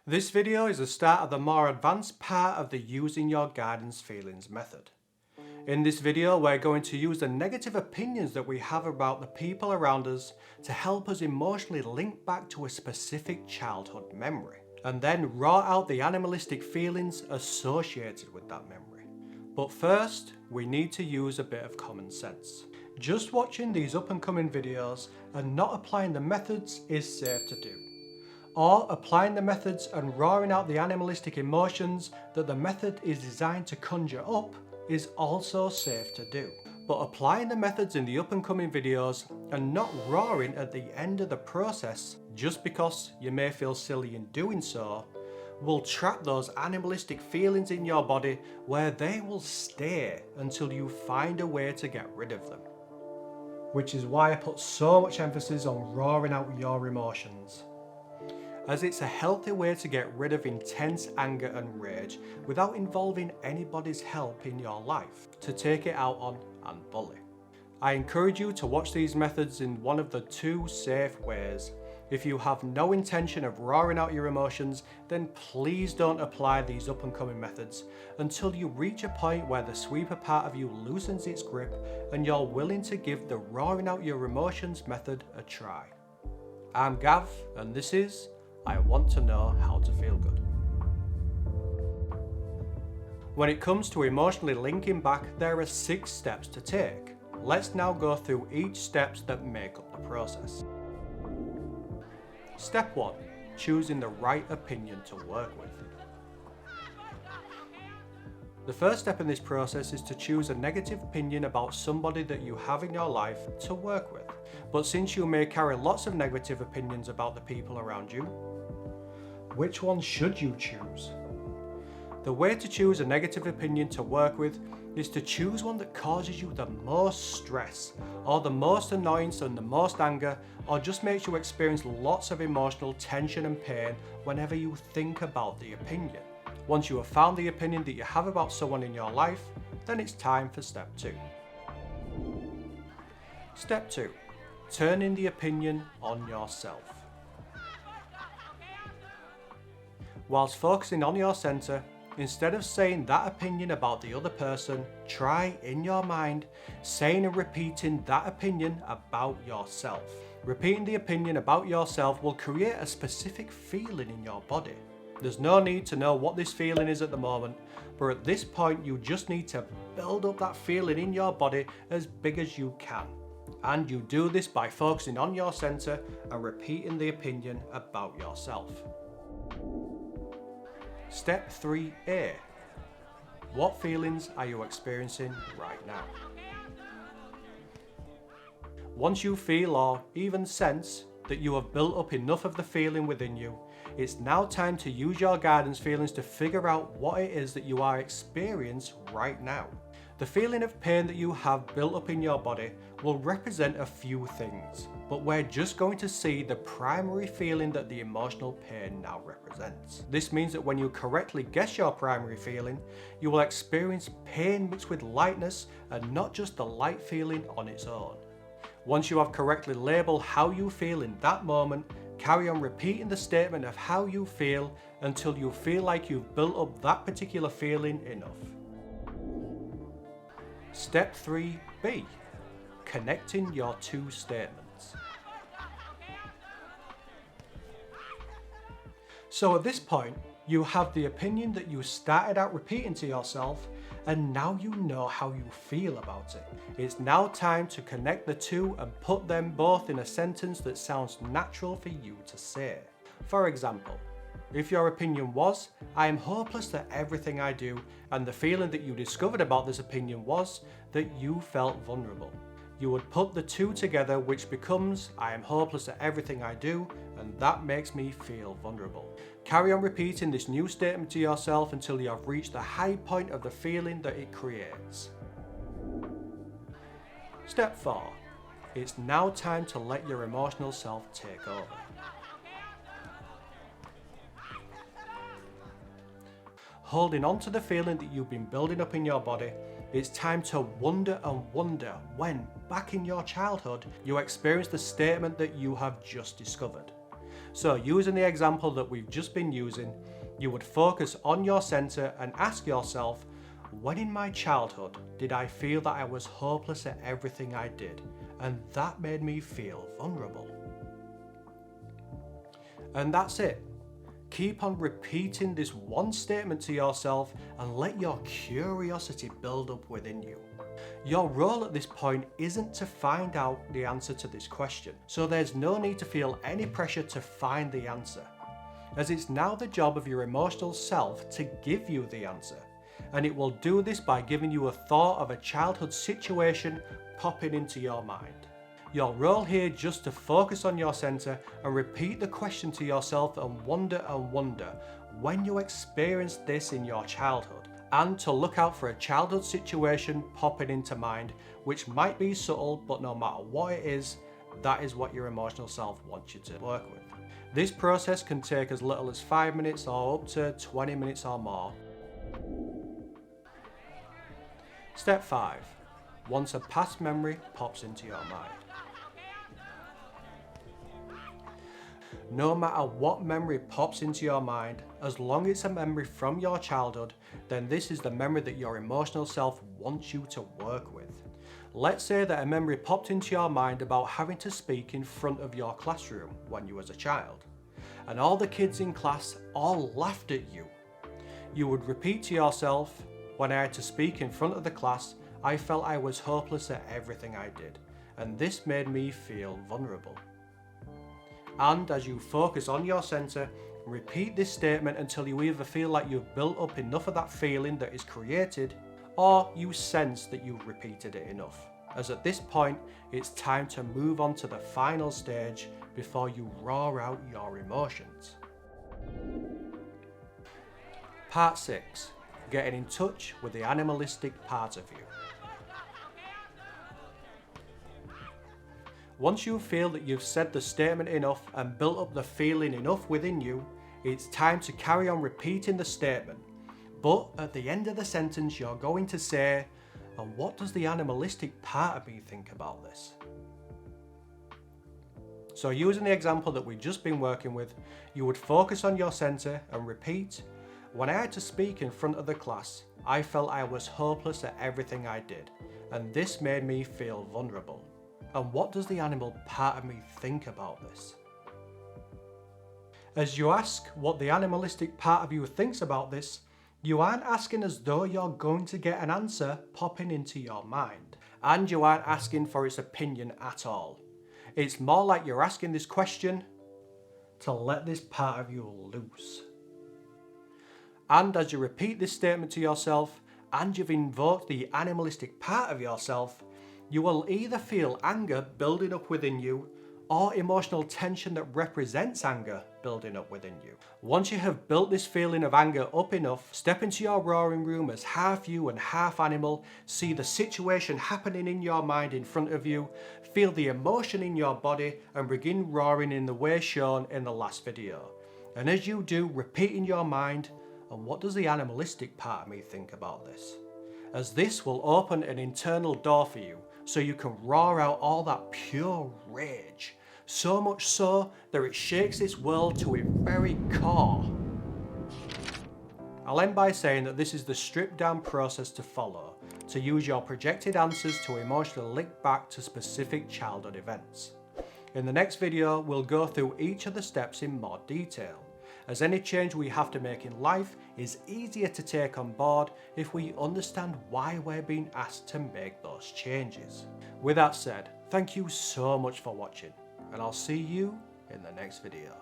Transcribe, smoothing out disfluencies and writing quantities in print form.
This video is the start of the more advanced part of the using your guidance feelings method. In this video, we're going to use the negative opinions that we have about the people around us to help us emotionally link back to a specific childhood memory, and then raw out the animalistic feelings associated with that memory. But first, we need to use a bit of common sense. Just watching these up and coming videos and not applying the methods is safe to do. Or applying the methods and roaring out the animalistic emotions that the method is designed to conjure up is also safe to do. But applying the methods in the up and coming videos and not roaring at the end of the process just because you may feel silly in doing so will trap those animalistic feelings in your body where they will stay until you find a way to get rid of them. Which is why I put so much emphasis on roaring out your emotions, as it's a healthy way to get rid of intense anger and rage without involving anybody's help in your life to take it out on and bully. I encourage you to watch these methods in one of the two safe ways. If you have no intention of roaring out your emotions, then please don't apply these up and coming methods until you reach a point where the sweeper part of you loosens its grip and you're willing to give the roaring out your emotions method a try. I'm Gav, and this is I Want to Know How to Feel Good. When it comes to emotionally linking back, there are 6 steps to take. Let's now go through each steps that make up the process. Step 1. Choosing the right opinion to work with. The first step in this process is to choose a negative opinion about somebody that you have in your life to work with. But since you may carry lots of negative opinions about the people around you, which one should you choose? The way to choose a negative opinion to work with is to choose one that causes you the most stress, or the most annoyance and the most anger, or just makes you experience lots of emotional tension and pain whenever you think about the opinion. Once you have found the opinion that you have about someone in your life, then it's time for step 2. Step 2. Turning the opinion on yourself. Whilst focusing on your centre, instead of saying that opinion about the other person, try in your mind saying and repeating that opinion about yourself. Repeating the opinion about yourself will create a specific feeling in your body. There's no need to know what this feeling is at the moment, but at this point you just need to build up that feeling in your body as big as you can. And you do this by focusing on your centre and repeating the opinion about yourself. Step 3A. What feelings are you experiencing right now? Once you feel or even sense that you have built up enough of the feeling within you, it's now time to use your guidance feelings to figure out what it is that you are experiencing right now. The feeling of pain that you have built up in your body will represent a few things, but we're just going to see the primary feeling that the emotional pain now represents. This means that when you correctly guess your primary feeling, you will experience pain mixed with lightness and not just the light feeling on its own. Once you have correctly labelled how you feel in that moment, carry on repeating the statement of how you feel until you feel like you've built up that particular feeling enough. Step 3B. Connecting your two statements. So at this point, you have the opinion that you started out repeating to yourself, and now you know how you feel about it. It's now time to connect the two and put them both in a sentence that sounds natural for you to say. For example, if your opinion was, I am hopeless at everything I do, and the feeling that you discovered about this opinion was that you felt vulnerable, you would put the two together, which becomes, I am hopeless at everything I do, and that makes me feel vulnerable. Carry on repeating this new statement to yourself until you have reached the high point of the feeling that it creates. Step 4. It's now time to let your emotional self take over. Holding on to the feeling that you've been building up in your body, it's time to wonder and wonder when, back in your childhood, you experienced the statement that you have just discovered. So using the example that we've just been using, you would focus on your center and ask yourself, when in my childhood did I feel that I was hopeless at everything I did, and that made me feel vulnerable? And that's it. Keep on repeating this one statement to yourself and let your curiosity build up within you. Your role at this point isn't to find out the answer to this question, so there's no need to feel any pressure to find the answer, as it's now the job of your emotional self to give you the answer, and it will do this by giving you a thought of a childhood situation popping into your mind. Your role here is just to focus on your center and repeat the question to yourself and wonder when you experienced this in your childhood, and to look out for a childhood situation popping into mind, which might be subtle, but no matter what it is, that is what your emotional self wants you to work with. This process can take as little as 5 minutes or up to 20 minutes or more. Step 5. Once a past memory pops into your mind. No matter what memory pops into your mind, as long as it's a memory from your childhood, then this is the memory that your emotional self wants you to work with. Let's say that a memory popped into your mind about having to speak in front of your classroom when you was a child, and all the kids in class all laughed at you. You would repeat to yourself, when I had to speak in front of the class, I felt I was hopeless at everything I did, and this made me feel vulnerable. And as you focus on your center, repeat this statement until you either feel like you've built up enough of that feeling that is created, or you sense that you've repeated it enough, as at this point it's time to move on to the final stage before you roar out your emotions. Part 6. Getting in touch with the animalistic part of you. Once you feel that you've said the statement enough and built up the feeling enough within you, it's time to carry on repeating the statement. But at the end of the sentence, you're going to say, and what does the animalistic part of me think about this? So using the example that we've just been working with, you would focus on your center and repeat, when I had to speak in front of the class, I felt I was hopeless at everything I did, and this made me feel vulnerable. And what does the animal part of me think about this? As you ask what the animalistic part of you thinks about this, you aren't asking as though you're going to get an answer popping into your mind. And you aren't asking for its opinion at all. It's more like you're asking this question to let this part of you loose. And as you repeat this statement to yourself, and you've invoked the animalistic part of yourself, you will either feel anger building up within you, or emotional tension that represents anger building up within you. Once you have built this feeling of anger up enough, step into your roaring room as half you and half animal, see the situation happening in your mind in front of you, feel the emotion in your body, and begin roaring in the way shown in the last video. And as you do, repeat in your mind, and what does the animalistic part of me think about this? As this will open an internal door for you, so you can roar out all that pure rage, so much so that it shakes this world to its very core. I'll end by saying that this is the stripped down process to follow, to use your projected answers to emotionally link back to specific childhood events. In the next video, we'll go through each of the steps in more detail, as any change we have to make in life is easier to take on board if we understand why we're being asked to make those changes. With that said, thank you so much for watching, and I'll see you in the next video.